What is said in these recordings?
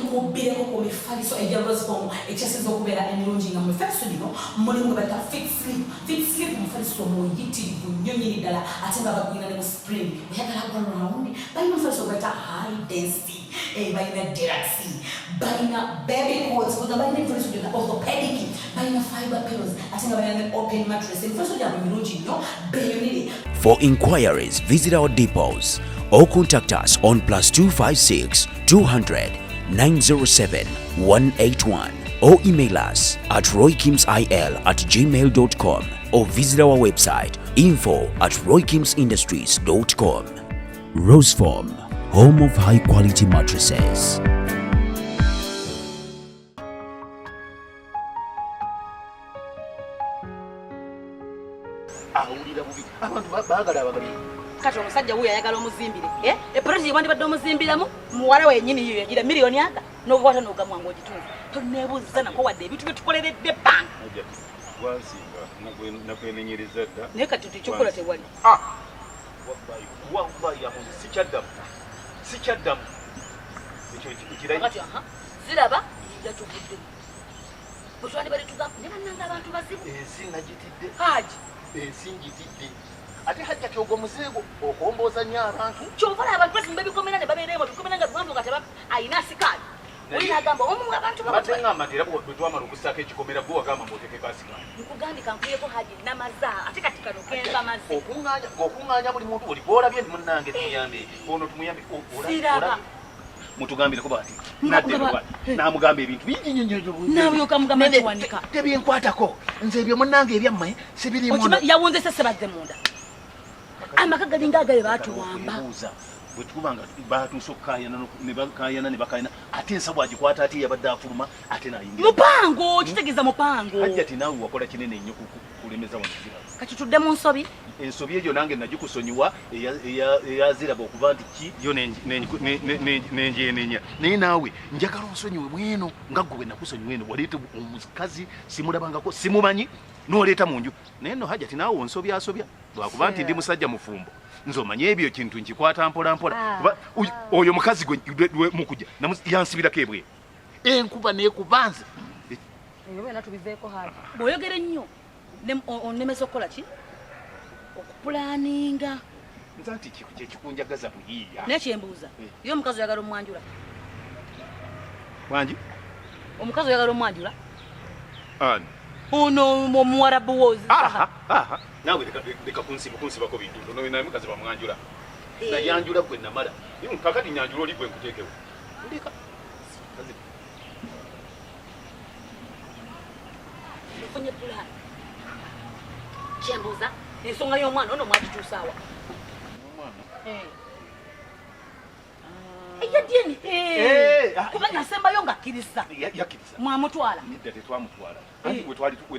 nkubireko ku mifaliso egya Rosebom ekyasiza okubeera emirungi nga mu mifaliso gino mulimu bata fit sleep mufaliso muyitirivu nnyo nnyini ddala ate nga bagwina ne mu spring oyagala gwa round balina mufaliso bata high density balina deluxe balina baby coats kuga balina mufaliso gyonna orthopedic balina fiber pillows ate nga balina ne open mattress mufaliso gyabwe mirungi nnyo beyonere. For inquiries, visit our depots or contact us on +256 200 907 181 or email us at roykimsil@gmail.com or visit our website info@roykimsindustries.com. Roseform, home of high quality mattresses. Kati omusajja wuyo ayagala omuzimbire eprojekti yewandibadde omuzimbiramu muwala wenyini yiyo yagira miliyoni aga n'obukwata n'ogamwanga ogitunza toneebuuza nako wadde ebintu bye tukoleredde banka nakwenenyereza dda naye kati tekikola tewali sikyaddamu kati ziraba yatuvuddemu bwetwandibadde tugamba ne bannanga abantu bazibu ensi nagitidde haji ensi njitidde ate hajja kyogo muzeego okomboza nnyo abantu kyovala abantu basimba ebikomera ne babeereemo bikomera nga biwanvu nga teba ayina sikaali oli n'agamba omu abantu bateŋŋamba nti era bwe twamala okusaako ekikomera gwe wagamba mb'oteekeko asikaali nkugambye kankuyeko haji namaza ate kati kano kenga mazzi okuŋŋaanya buli muntu oli bw'olabye nti munnange tumuyambe ono tumuyambe siraba mutugambireko bati namugamba ebintu nawe okamugamba kiwanika tebyenkwatako nze ebyo munnange ebyammwe sibirimu yawunzese sebadde munda amaka galinga agaye batuwamba bwe tukubanga batuuse okukayana ne bakayana ate ensa bwagikwata ate yabadde afuluma ate nayingira mupango kitegeeza mupango hajja ti naawe wakola kinene nnyo kulemeza wanzira kati tudde mu nsobi ensobi egyo nange nagikusonyiwa eyaziraba okuba nti ki yo nenjenenya naye naawe njagala onsonyiwe mweno nga gwe nakusonyiwa eno waleeta omukazi simulabangako simumanyi n'oleeta mu nju naye no hajja ti naawe onsobyasobya lwakuba nti ndi musajja mufumbo nze omanye ebyo kintu nkikwata mpolampola oyo mukazi gwe mukujja yansibirako ebweru enkuba neekubanze ebyo byonna tubiveeko haali bw'oyogera ennyo onemeza okukola ki okupulaninga nza nti kyekikunjagaza buyiiya naye kyembuuza ye omukazi oyagala omwanjula wangi omukazi oyagala omwanjula ani ono omuwarabu wozi naawe leka kunsibako bintu naye mukazi bamwanjula nayanjula gwe namala kakati nyanjula oli gwe nkuteekewo leka ofunye pulani kyembuuza ensonga y'omwana ono mwagituusaawa eyadyeni kuba nasembayo ngakkiriza yakkiriza mwamutwala nedda tetwamutwala anti we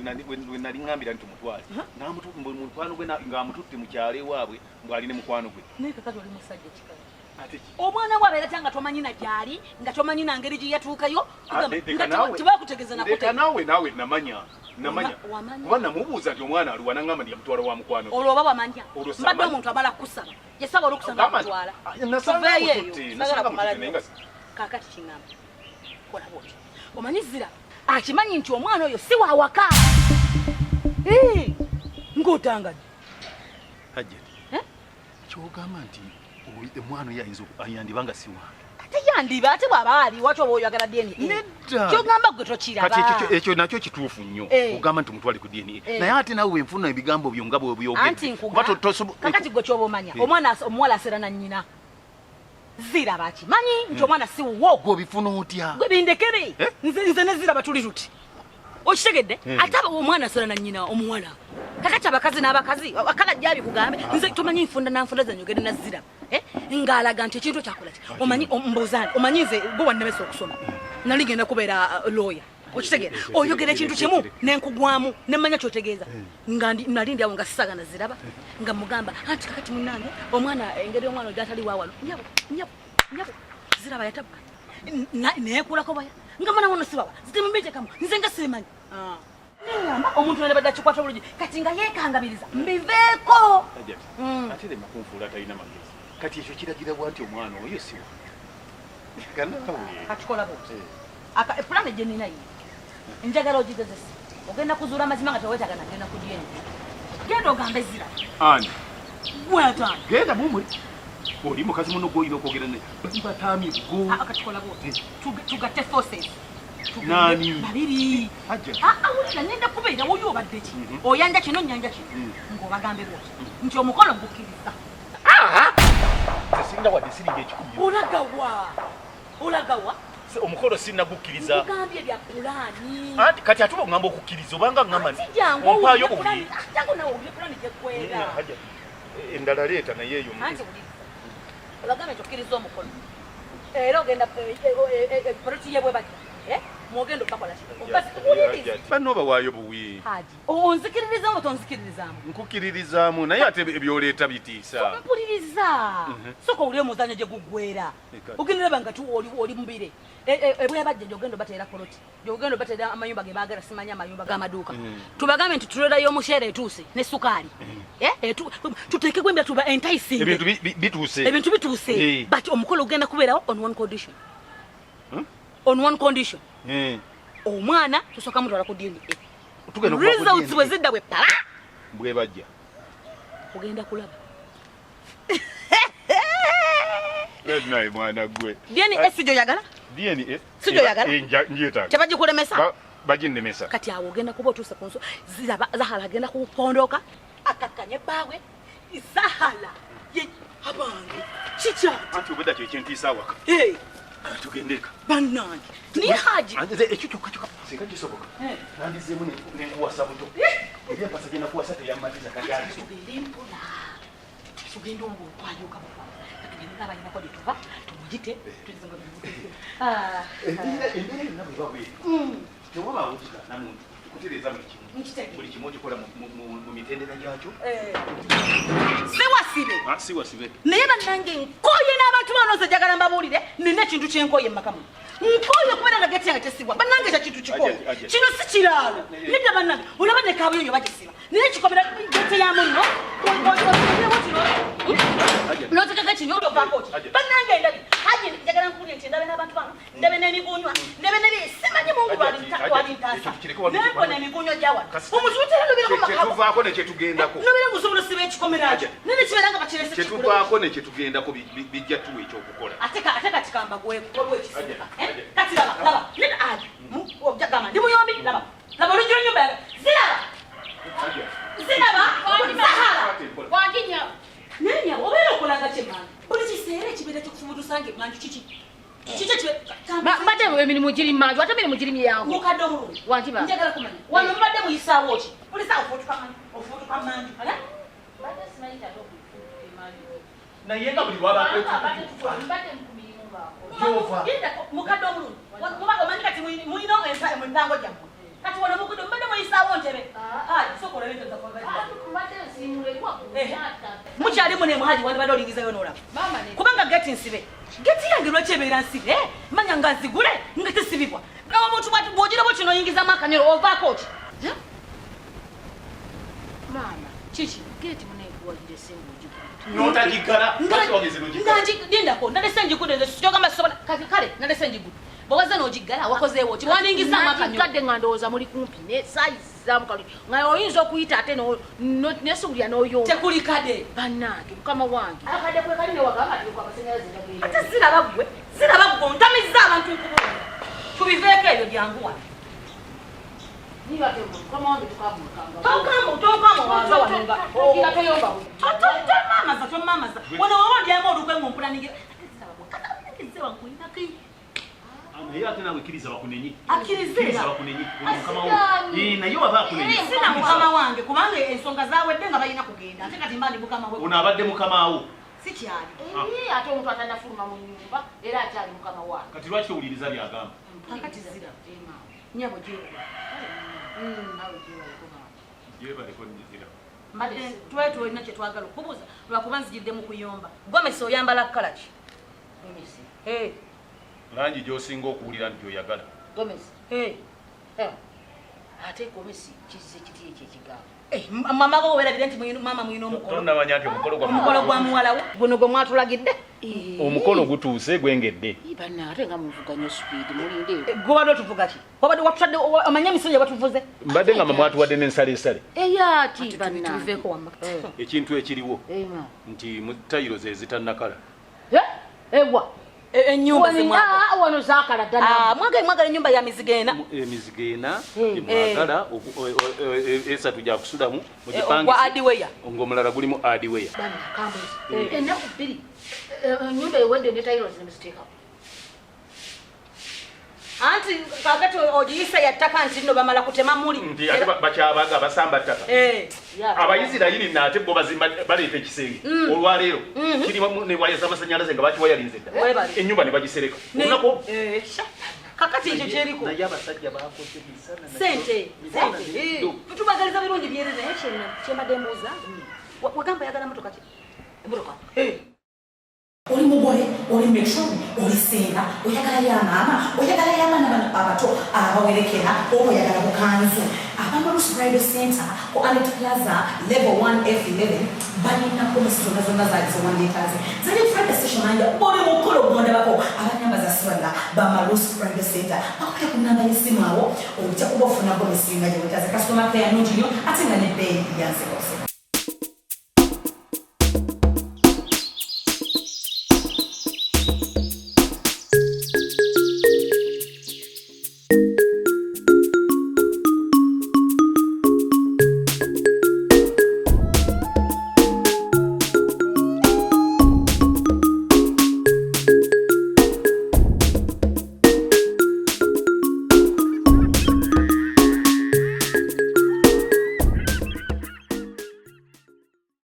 nali ŋŋambira nti tumutwale mukwano gwe ng'amututte mu kyalo ewaabwe ng'ali ne mukwano gwe naye kakati oli musajja kikala omwana we abeera nga tomanyi na gyali nga tomanyi na ngeri gye yatuukayo tebakutegeeza naawe namanya kuba namubuuza nti omwana aliwa naŋŋamba nti yamutwala wa mukwano olwo oba wamanya mbadde omuntu amala kusaba yasaba olukusanga amutwala kakati kiŋŋamba kola bwoti omanyi zira akimanyi nti omwana oyo si wawaka ng'otangadde hajjati kyogamba nti omwana oyo ayandiba nga si wange teyandiba ate bw'aba aliwo ati oba oyagala DNA nedda kyogamba gwe tokiraba kati ekyo nakyo kituufu nnyo ogamba nti mutwale ku DNA naye ate nawe wenfuna ebigambo byo nga anti kakati gwe kyoba omanya omwana omuwala aseera na nnyina ziraba akimanyi nti omwana si wuwo gwobifuna otya gwe bindekere nze ne ziraba tuli tuti okitegedde ate omwana aseera na nnyina omuwala kakati abakazi n'abakazi akala jjabi kugambe nze tomanyi nfunda nanfunda zanyogere na ziraba ng'alaga nti ekintu kyakola ki omanyi mbuuzani omanyi nze gwe wannemesa okusoma nali ngenda kubeera lawyer okitegeera oyogera ekintu kimu nenkugwamu nemmanya kyotegeeza nga nali ndi awo nga sisagana ziraba nga mugamba anti kakati munnange omwana engeri omwana oyo gyatali waawalo nyabo ziraba yatabuka neekulako baya nga mwana wono sibawa zitemumbeetekamu nze nga simanyi neyamba omuntu nalibadde akikwata obulungi kati nga yeekangabiriza mbiveeko ate lema kunfuula talina magezi kati ekyo kiragira bwa nti omwana oyo siwa Kachikola bote. Aka plan je nina yi. Njagala ogigezesa. Ogenda kuzuula amazima nga tewetagana genda kudyeni. Genda ogambe zira. Ani. Gwata. Genda mumwe. Oli mukazi muno goyina okwogera naye. Mbatamye go. Akachikola bote. Tugatte forces. Nani? Babiri. Ajja. Awulira nenda kubeera woyo obadde ki. Oyanja kino nyanja kino. Ng'obagambe bote. Nti omukolo ngukiriza. Sinda wadde siringa ekikumi. Olagawa? Omukolo sinna gukkiriza. Ogambye bya pulani. Anti kati atuba ngamba okukkiriza obanga ngamba nti. Ompaayo buli. Jangu nawo buli pulani gye kwera. Hajja. Endala leeta naye eyo. Anti buli. Olagambye tokkiriza omukolo. Era ogenda polisi yebwe bajja. Mwogenda okakola ki? Banno bawaayo buwi. Haji. Onzikiririzaamu tonzikiririzaamu? Nkukiririzaamu naye ate ebyoleeta bitiisa. Mpuliriza. Soka owulire omuzannyo gye guggwera. Ogenda olaba nga oli mubire. Ebwe bajja gy'ogenda obateera poloti. Gy'ogenda obateera amayumba ge baagala simanyi amayumba g'amaduuka. Tubagambe nti tulerayo omuceere etuuse ne sukaali. Tuteekeko embira tuba enticing. Ebintu bituuse. Ebintu bituuse. But omukolo ogenda kubeerawo on one condition. On one condition. Omwana tusooka mutwala ku DNA. Results bwe zidda bwe pala. Bwe bajja. Ogenda kulaba. Naye mwana gwe. DNA sijo yagala? DNA sijo yagala? Njeta. Tebaji kulemesa? Baginnemesa. Kati awo ogenda kuba otuuse ku nso. Zahala agenda kupondoka. Akakanye bawe. Zahala. Ye abange. Chicha. Anti obedda kye kintiisa awaka. Tugendeka. Bannange. Ni Haji. Anze ekyo kyokka singa kisoboka. Nandizeemu nenkuwasa buto. Ebyempasa gye nakuwasa teyammatiza kagandi. Tugende mpola. Tugende omukwanyuka buba. Tugende abanyinako gye tuva. Tumugite. Tulizenga Embeera yonna bwe babwe. Tewaba awulira namuntu. Kutereeza buli kimu okikola mu mitendera gyakyo. Siwasibe. Siwasibe. Naye bannange nkoye n'abantu bano nze njagala mbabuulire nina ekintu kyenkoye mu maka muno. Nkoye okubeera nga geti yange tesibwa. Bannange ekyo kintu kikoye. Kino si kiraalo. Nedda bannange olaba ne kaabuyonyo bagisiba. Naye kikomera geti ya muno. N'oteekako ekinyolo ovaako ki. Bannange ndabi. Haji njagala nkuulire nti ndabe n'abantu bano. Ndabe n'emigunywa. Ndabe simanyi Mungu bwalintaasa. Naye mbona emigunywa gyawa. Omuntu teerabirako maka. Kyetuvaako ne kyetugendako. Nobera ngusobola siba ekikomeraajo. Nene kibeera nga bakirese kyetuvaako ne kyetugendako bijja tuwa ekyokukola. Ate kati kamba gweko ekisika. Kati laba. Nene aje. Gamba ndi muyombi laba. Laba olujjo nyumba yawe. Ziraba. Zahala. Wakinya. Nenya obeera okolanga kyemanga. Buli kiseera ekibeera ky'okufubutusange manju kiki. Mbadde emirimu giri manju ate emirimu giri myangu. Mukadde omulungi. Wankiba. Njagala kumanya. Wano mubadde muyisaawo ki? Buli saa ofuutuka manju. Mbadde simanyi kyali okufuutuka manju. Naye nga buli lwabaako Mbadde mu mirimu baako. Mukadde omulungi. Omanyi kati muyina emuntango gyammwe. Kati wano mukudde mbadde muyisaawo ntebe. Sokola ebintu Mbadde nsiimulekwa ku mukyali mune muhaji wandi badde olingizayo n'olaba. Kubanga geti nsibe. Geti yange lwaki ebeera nsibe? Manya nga nzigule nga tesibibwa. Omuntu bw'ogirabo kino oyingizamu akanyolo ovaako ki? Maama, kiki geti muneekuwagire ssenga n'otagigala lindako nalese njigudde kyogamba sisobola kale nalese njigudde bwewaza n'ogiggala wakozeewo ki waningizaamu akanyolo. kadde nga ndowooza muli kumpi ne saayizaamu kalulu nga oyinza okuyita ate nesuulya n'oyomba. Tekuli kade. Bannange mukama wange. Akade kwe kali ne wagamba ati amasannyalaze gagenda. Ate ziraba ggwe ntamizza abantu nkubona. Tubiveeko ebyo byangu wano. Niba tembo mukama wange tukabulukanga. Tokamba waza wanonga. Ogira toyomba we. Tomamaza. Wano woba odyamu olukwe mu mpulanigira. Kakabinageze wankulinako. naye ate nawe kkiriza bakunenyi. Akkirizira bakunenyi mukama wange. Naye waba akunenyi. Sina mukama wange kubanga ensonga zaawedde nga balina kugenda. Ate kati mbandi mukama we. Ono abadde mukama wo. Si kyali. Ate omuntu atannafuluma mu nnyumba era akyali mukama wange. Kati lwaki towuliriza byagamba? Kakati zira. Nyabo gyeko. Nawe gyewaleko maama. Gyebaleko nzira. Mbadde twali tulina kye twagala okubuuza lwakuba nzijidde mu kuyomba. Gomesi oyambala kkala ki? Gomesi. Langi gy'osinga okuwulira nti oyagala. Gomesi. Ate gomesi kizze kiti ekyo ekigambo. Mama we owerabire nti maama mwina omukolo. Tonnamanya nti omukolo gwa muwala we. Guno gwe mwatulagidde. omukono gutuuse gwengedde Bana ate nga muvuganya speed mulinde. Gobadde tuvuga ki? Wabadde watudde amanya emisonja batuvuze? mbadde nga mwatuwadde n'ensaleesale Eyati bana. Tubiveeko wamma. ekintu ekiriwo Ema. nti mu tayiro ze zitannakala Ewa. Ennyumba zemwaga. Wano zakala ddala. Mwagala ennyumba ya mizigeena. emizigo ena emwagala esatu gya kusulamu Ogwa Adiweya. ng'omulala gulimu adiweya Bana kambe. Ennaku bbiri. Nyumba ewedde ne tayiro zimuziteekawo. Anti kakati ogiyisa ya ttaka nti nno bamala kutema muli. nti ate bakyabaga basamba ttaka abayisirayiri nate bo bazimba baleeta ekisenge olwaleero kirimu ne waya z'amasannyalaze nga bakiwayalinze dda ennyumba ne bagisereka olunako kakati ekyo kyeriko naye abasajja bakoze bisana sente tutubagaliza birungi byerere naye kyembadde mbuuza wagamba yagala motoka ki emotoka oli mugole oli metron oli senga oyagala yamaama oyagala yamaana abato abawerekera oba oyagala bukanzu Amarusi Bridal Center ko Anet Plaza level 1 F11 balina komisiyo zonna zalizowandiikaze zali Friday station anja oli mukolo gonda bako abanyamba za swala Bamarusi Bridal Center bakola ku namba y'essimu awo ojja kuba ofuna komisiyo nga gyewetaze customer care nungi nnyo ate nga ne bbeeyi yanze kose